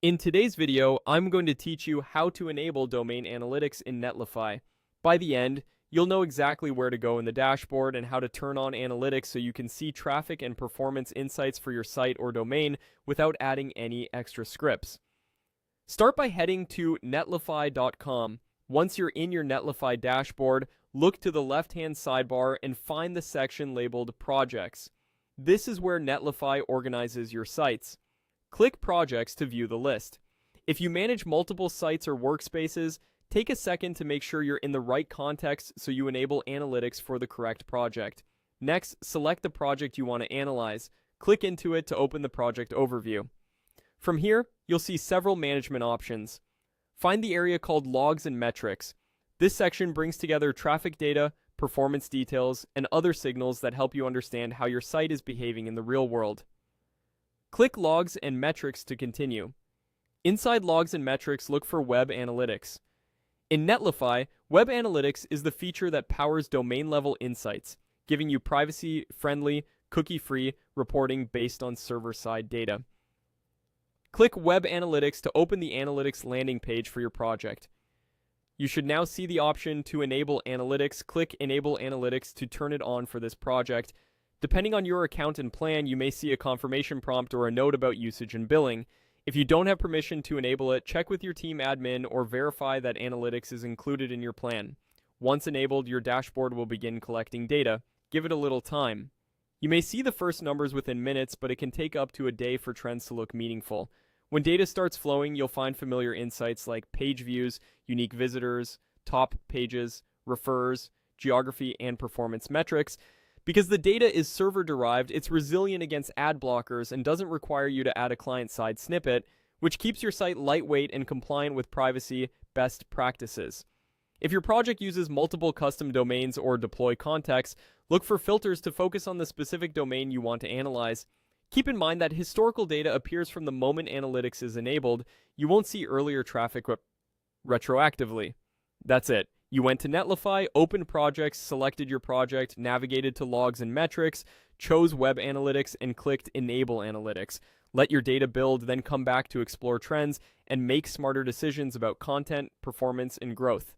In today's video, I'm going to teach you how to enable domain analytics in Netlify. By the end, you'll know exactly where to go in the dashboard and how to turn on analytics so you can see traffic and performance insights for your site or domain without adding any extra scripts. Start by heading to netlify.com. Once you're in your Netlify dashboard, look to the left-hand sidebar and find the section labeled Projects. This is where Netlify organizes your sites. Click Projects to view the list. If you manage multiple sites or workspaces, take a second to make sure you're in the right context so you enable analytics for the correct project. Next, select the project you want to analyze. Click into it to open the project overview. From here, you'll see several management options. Find the area called Logs and Metrics. This section brings together traffic data, performance details, and other signals that help you understand how your site is behaving in the real world. Click Logs and Metrics to continue. Inside Logs and Metrics, look for Web Analytics. In Netlify, Web Analytics is the feature that powers domain-level insights, giving you privacy-friendly, cookie-free reporting based on server-side data. Click Web Analytics to open the Analytics landing page for your project. You should now see the option to enable analytics. Click Enable Analytics to turn it on for this project. Depending on your account and plan, you may see a confirmation prompt or a note about usage and billing. If you don't have permission to enable it, check with your team admin or verify that analytics is included in your plan. Once enabled, your dashboard will begin collecting data. Give it a little time. You may see the first numbers within minutes, but it can take up to a day for trends to look meaningful. When data starts flowing, you'll find familiar insights like page views, unique visitors, top pages, refers, geography, and performance metrics. Because the data is server-derived, it's resilient against ad blockers and doesn't require you to add a client-side snippet, which keeps your site lightweight and compliant with privacy best practices. If your project uses multiple custom domains or deploy contexts, look for filters to focus on the specific domain you want to analyze. Keep in mind that historical data appears from the moment analytics is enabled. You won't see earlier traffic retroactively. That's it. You went to Netlify, opened projects, selected your project, navigated to Logs and Metrics, chose Web Analytics, and clicked Enable Analytics. Let your data build, then come back to explore trends and make smarter decisions about content, performance, and growth.